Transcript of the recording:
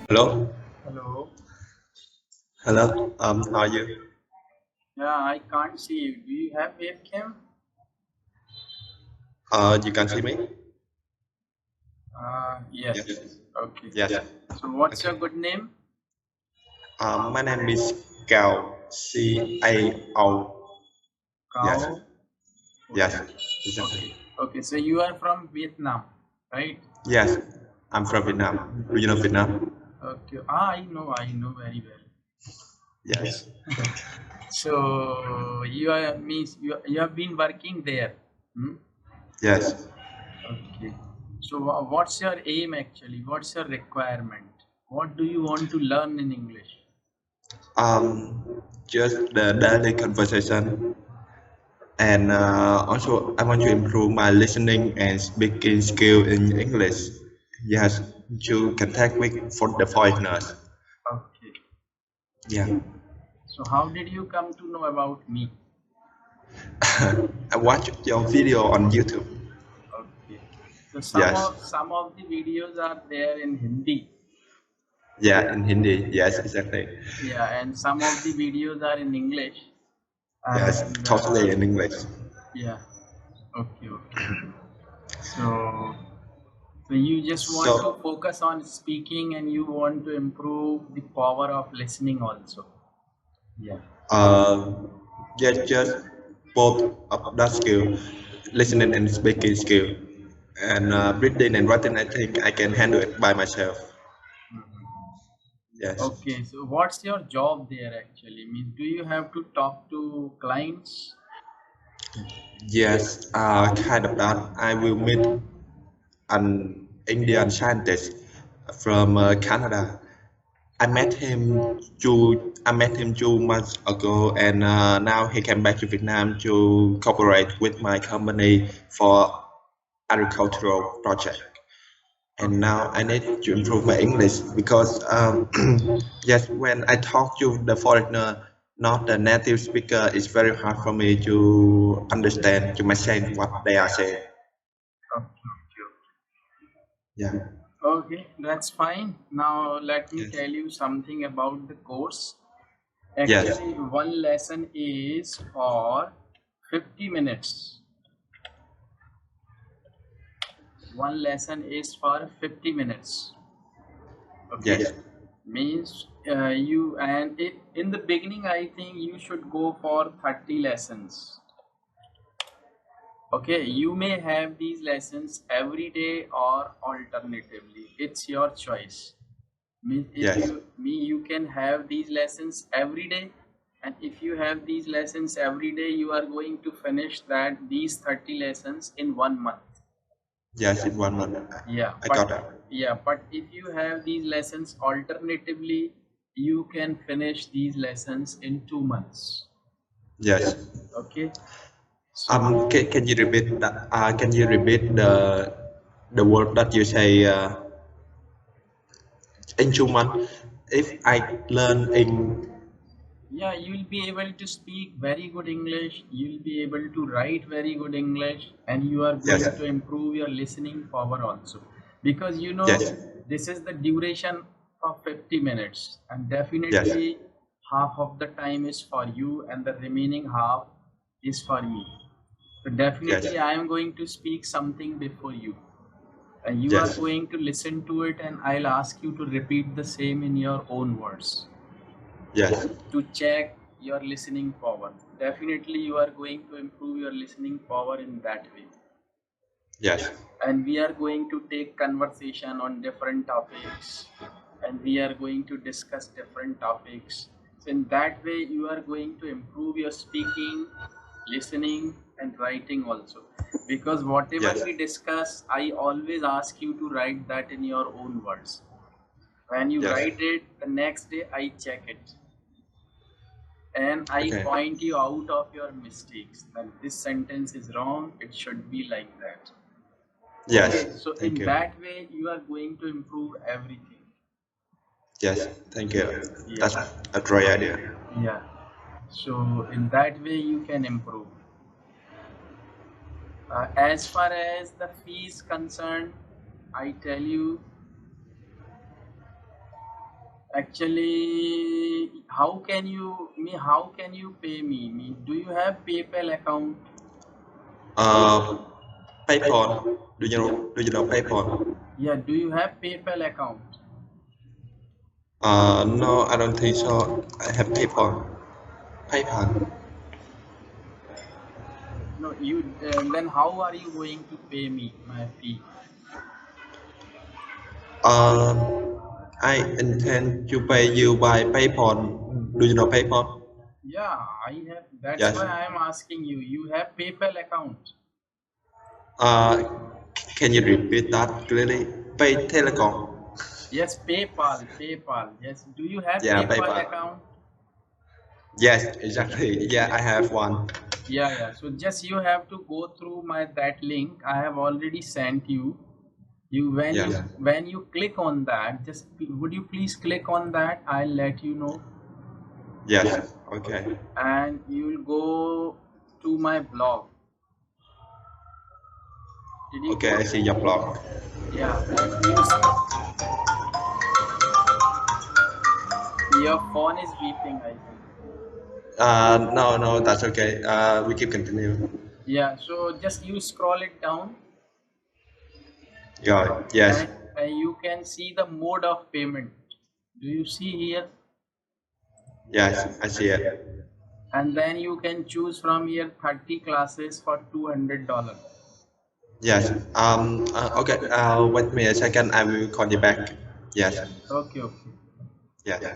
Hello, Hello. hello. How are you? Yeah, I can't see you. Do you have webcam? You can see me? Yes. Yes. Okay. Yes. So, what's your Okay. good name? My name is Cao. Cao. Yes. Kao. Yes. Okay. Exactly. Okay. Okay. So, you are from Vietnam, right? Yes. I'm from Vietnam. Do you know Vietnam? Okay. I know very well. Yes. So, you have been working there. Hmm? Yes. Okay. So, what's your aim actually? What's your requirement? What do you want to learn in English? Just the daily conversation, and also I want to improve my listening and speaking skill in English. Yes, you can take me for the foreigners. Okay. Yeah. So how did you come to know about me? I watched your video on YouTube. Okay. So some Yes. of some of the videos are there in Hindi. Yeah, in Hindi. Yes, exactly. Yeah, and some of the videos are in English. Yes, And totally in English. yeah, okay, okay. So so you just want to So, focus on speaking and you want to improve the power of listening also. Yeah. uh, just both of that skill, listening and speaking skill, and reading and writing. I think I can handle it by myself. Yes. Okay, so what's your job there actually? Means do you have to talk to clients? Yes, kind of that. I will meet an Indian scientist from Canada. I met him 2 months ago, and now he came back to Vietnam to cooperate with my company for agricultural project. And now I need to improve my English because yes, when I talk to the foreigner, not the native speaker, it's very hard for me to understand, to understand what they are saying. Okay, okay, Yeah. okay, that's fine. Now let me Yes. tell you something about the course. Yes. Actually, one lesson is for 50 minutes. One lesson is for 50 minutes. Okay, Yes. means in the beginning, I think you should go for 30 lessons. Okay, you may have these lessons every day or alternatively. It's your choice. Means if Yes. you can have these lessons every day, and if you have these lessons every day, you are going to finish these 30 lessons in 1 month. Yes. In 1 month. Yeah, I but got it. if you have these lessons alternatively, you can finish these lessons in 2 months. Yes. Okay, so Can you repeat that? Can you repeat the word that you say in 2 months? If I learn in yeah, you will be able to speak very good English, you will be able to write very good English, and you are yes, going to improve your listening power also. Because yes, this is the duration of 50 minutes, and yes, definitely half of the time is for you, and the remaining half is for me. So, yes, definitely, I am going to speak something before you, and you are yes, going to listen to it, and I'll ask you to repeat the same in your own words yes, to check your listening power. Definitely, you are going to improve your listening power in that way. yes, And we are going to take conversation on different topics, and we are going to discuss different topics. So, in that way, you are going to improve your speaking, listening, and writing also. Because whatever yes, we discuss, I always ask you to write that in your own words. When you yes. write it, the next day I check it and I Okay. point you out of your mistakes that this sentence is wrong, it should be like that. Yes. Okay, so Thank in you. that way, you are going to improve everything. Yes. Thank you. Yeah, That's a great idea. yeah. So in that way, you can improve. As far as the fees concerned, I tell you, Actually, how can you pay me? Do you have PayPal account? Uh, PayPal. Yeah. Do you know PayPal? Yeah, do you have PayPal account? No, I don't think so. I have PayPal. PayPal. No, you then how are you going to pay me my fee? I intend to pay you by PayPal. Do you know PayPal? Yeah, I have. That's Yes. why I am asking you. You have PayPal account? Uh, can you repeat that clearly? Pay Telecom. Yes, PayPal, PayPal. Yes. Do you have Yeah, PayPal PayPal. account? Yes, exactly. Yeah, I have one. Yeah, yeah. So just you have to go through my that link I have already sent you. You when you Yes. when you click on that, just would you please click on that? I'll let you know, Yes. Okay. and you'll go to my blog. Did you Okay, go? I see your blog. Yeah, and your phone is beeping, I think. No, no, that's okay. We keep continue. Yeah, so just you scroll it down, Yeah. Yes. and you can see the mode of payment. Do you see here? Yes, I see it. And then you can choose from here 30 classes for $200. Yes. Okay. Wait me a second. I will call you back. Yes. Okay, okay. Yes.